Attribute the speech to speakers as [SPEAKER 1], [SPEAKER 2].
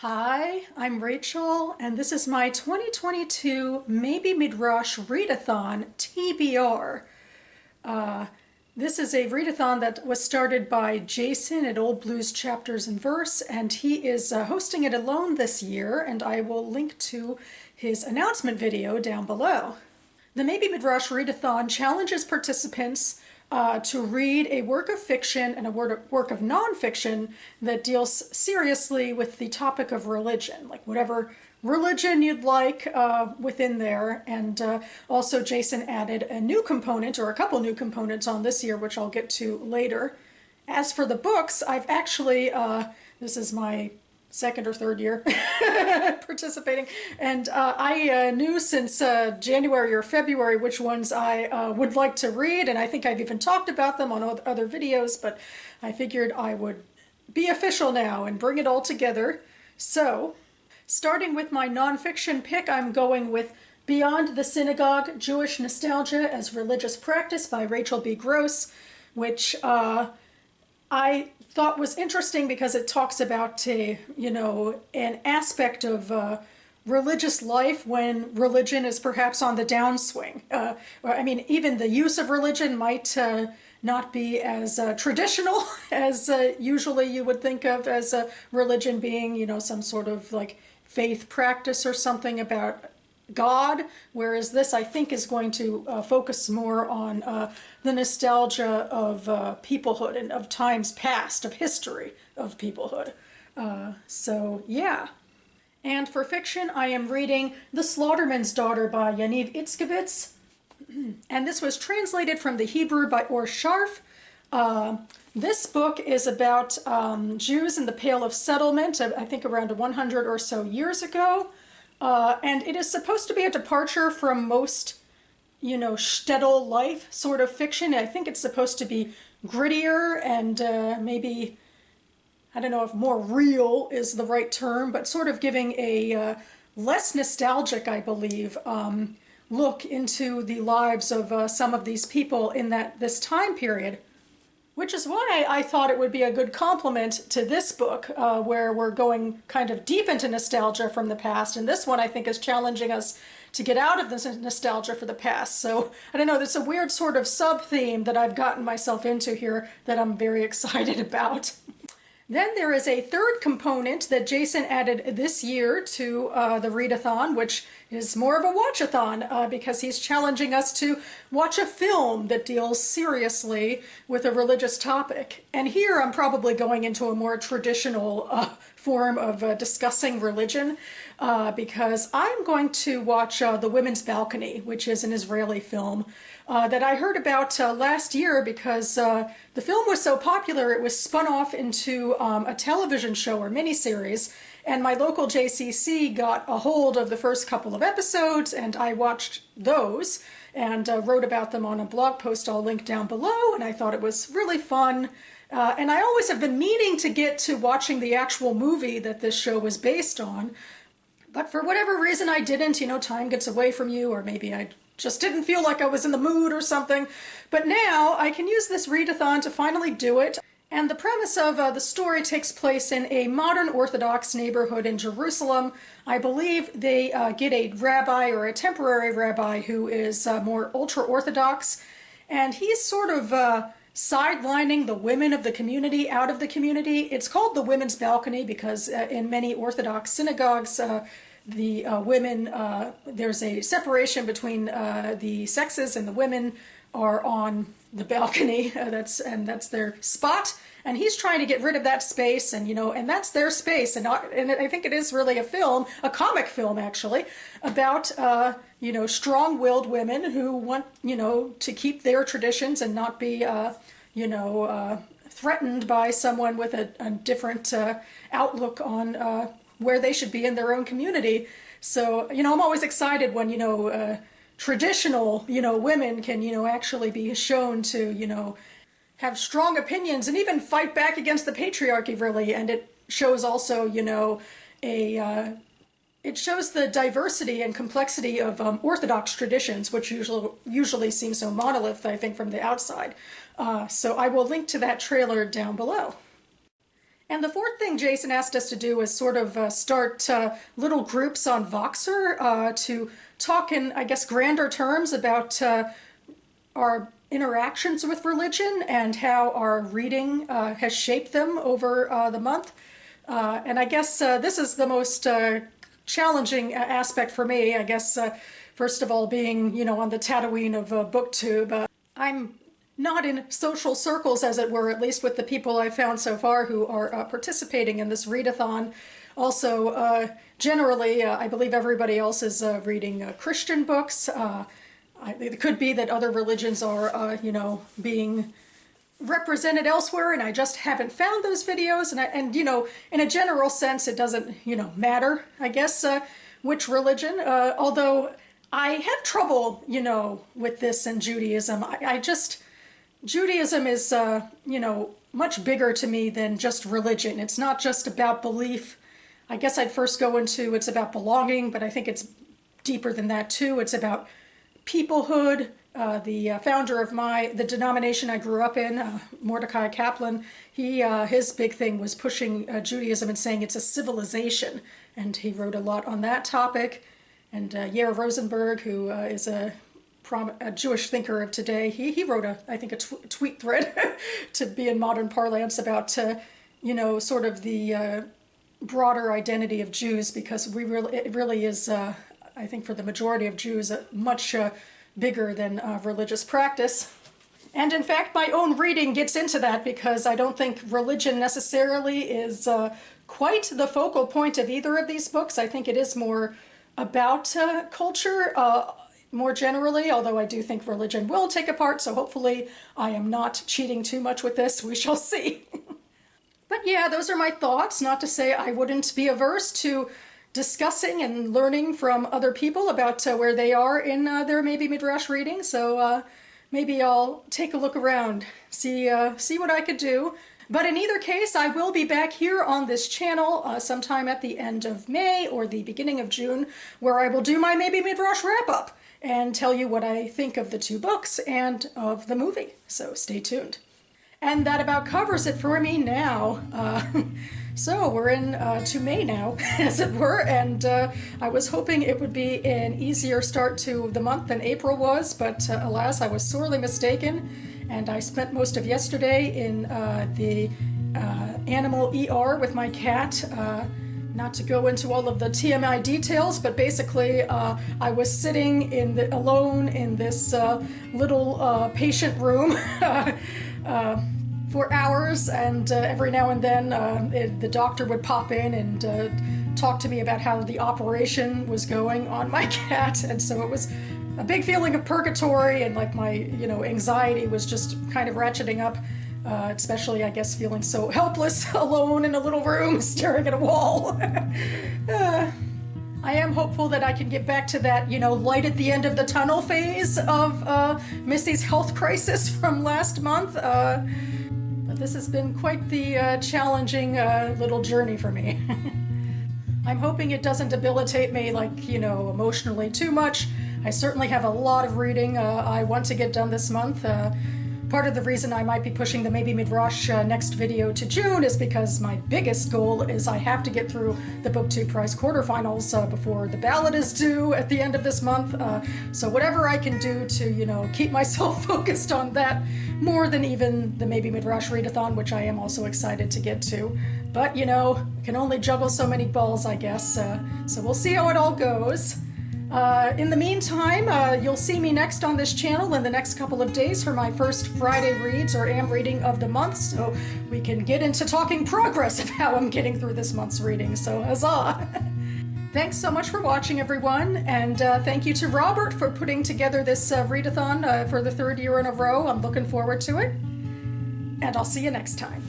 [SPEAKER 1] Hi, I'm Rachel, and this is my 2022 Maybe Midrash Readathon TBR. This is a readathon that was started by Jason at Old Blues Chapters and Verse, and he is hosting it alone this year, and I will link to his announcement video down below. The Maybe Midrash Readathon challenges participants to read a work of fiction and a work of nonfiction that deals seriously with the topic of religion, like whatever religion you'd like within there. And also Jason added a new component, or a couple new components on this year, which I'll get to later. As for the books, I've actually, this is my second or third year participating, and I knew since January or February which ones I would like to read, and I think I've even talked about them on other videos, but I figured I would be official now and bring it all together. So, starting with my nonfiction pick, I'm going with Beyond the Synagogue, Jewish Nostalgia as Religious Practice by Rachel B. Gross, which I thought was interesting because it talks about an aspect of religious life when religion is perhaps on the downswing. I mean, even the use of religion might not be as traditional as usually you would think of as a religion being, some sort of like faith practice or something about God, whereas this I think is going to focus more on the nostalgia of peoplehood and of times past, of history of peoplehood. So yeah. And for fiction, I am reading The Slaughterman's Daughter by Yaniv Itzkovitz, and this was translated from the Hebrew by Or Sharf. This book is about Jews in the Pale of Settlement, I think around 100 or so years ago. And it is supposed to be a departure from most, shtetl life sort of fiction. I think it's supposed to be grittier and maybe, I don't know if more real is the right term, but sort of giving a less nostalgic, I believe, look into the lives of some of these people in this time period. Which is why I thought it would be a good complement to this book, where we're going kind of deep into nostalgia from the past. And this one, I think, is challenging us to get out of this nostalgia for the past. So, I don't know, there's a weird sort of sub-theme that I've gotten myself into here that I'm very excited about. Then there is a third component that Jason added this year to the Readathon, which is more of a watchathon because he's challenging us to watch a film that deals seriously with a religious topic. And here I'm probably going into a more traditional form of discussing religion because I'm going to watch The Women's Balcony, which is an Israeli film that I heard about last year because the film was so popular it was spun off into a television show or miniseries, and my local JCC got a hold of the first couple of episodes and I watched those and wrote about them on a blog post I'll link down below, and I thought it was really fun. And I always have been meaning to get to watching the actual movie that this show was based on, but for whatever reason I didn't. Time gets away from you, or maybe I just didn't feel like I was in the mood or something. But now I can use this readathon to finally do it. And the premise of the story takes place in a modern Orthodox neighborhood in Jerusalem. I believe they get a rabbi or a temporary rabbi who is more ultra-Orthodox, and he's sort of sidelining the women of the community out of the community. It's called the Women's Balcony because in many Orthodox synagogues, the women, there's a separation between the sexes, and the women are on the balcony. That's their spot, and he's trying to get rid of that space, and and that's their space. And I think it is really a film, a comic film actually, about strong-willed women who want to keep their traditions and not be threatened by someone with a different outlook on where they should be in their own community. So, I'm always excited when, traditional, women can, actually be shown to, have strong opinions and even fight back against the patriarchy, really. And it shows also, it shows the diversity and complexity of Orthodox traditions, which usually seem so monolith, I think, from the outside. So I will link to that trailer down below. And the fourth thing Jason asked us to do is sort of start little groups on Voxer to talk in, I guess, grander terms about our interactions with religion and how our reading has shaped them over the month. And I guess this is the most challenging aspect for me. I guess, first of all, being, you know, on the Tatooine of BookTube. I'm not in social circles, as it were, at least with the people I've found so far who are participating in this readathon. Also, generally, I believe everybody else is reading Christian books. It could be that other religions are, you know, being represented elsewhere, and I just haven't found those videos. And you know, in a general sense, it doesn't, you know, matter, I guess, which religion. Although I have trouble, you know, with this in Judaism. Judaism is, you know, much bigger to me than just religion. It's not just about belief. I guess I'd first go into it's about belonging, but I think it's deeper than that too. It's about peoplehood. The founder of the denomination I grew up in, Mordecai Kaplan, his big thing was pushing Judaism and saying it's a civilization, and he wrote a lot on that topic. And Yair Rosenberg, who is a Jewish thinker of today, he wrote I think a tweet thread to be in modern parlance about you know, sort of the broader identity of Jews, because it really is, I think for the majority of Jews, much bigger than religious practice. And in fact, my own reading gets into that, because I don't think religion necessarily is quite the focal point of either of these books. I think it is more about culture, more generally, although I do think religion will take a part, so hopefully I am not cheating too much with this. We shall see. But yeah, those are my thoughts. Not to say I wouldn't be averse to discussing and learning from other people about where they are in their maybe midrash reading. So maybe I'll take a look around, see what I could do. But in either case, I will be back here on this channel sometime at the end of May or the beginning of June, where I will do my maybe midrash wrap-up and tell you what I think of the two books and of the movie. So stay tuned. And that about covers it for me now. So we're in to May now, as it were, and I was hoping it would be an easier start to the month than April was, but alas, I was sorely mistaken, and I spent most of yesterday in the animal ER with my cat. Not to go into all of the TMI details, but basically I was sitting alone in this little patient room for hours, and every now and then the doctor would pop in and talk to me about how the operation was going on my cat. And so it was a big feeling of purgatory, and like my, you know, anxiety was just kind of ratcheting up, especially, I guess, feeling so helpless alone in a little room staring at a wall. I am hopeful that I can get back to that, you know, light at the end of the tunnel phase of Missy's health crisis from last month. But this has been quite the challenging little journey for me. I'm hoping it doesn't debilitate me, like, you know, emotionally too much. I certainly have a lot of reading I want to get done this month. Part of the reason I might be pushing the Maybe Midrash next video to June is because my biggest goal is I have to get through the BookTube Prize quarterfinals before the ballot is due at the end of this month. So whatever I can do to, you know, keep myself focused on that more than even the Maybe Midrash Readathon, which I am also excited to get to. But, you know, can only juggle so many balls, I guess. So we'll see how it all goes. In the meantime, you'll see me next on this channel in the next couple of days for my first Friday reads or am reading of the month, so we can get into talking progress of how I'm getting through this month's reading, so huzzah! Thanks so much for watching, everyone, and thank you to Robert for putting together this readathon for the third year in a row. I'm looking forward to it, and I'll see you next time.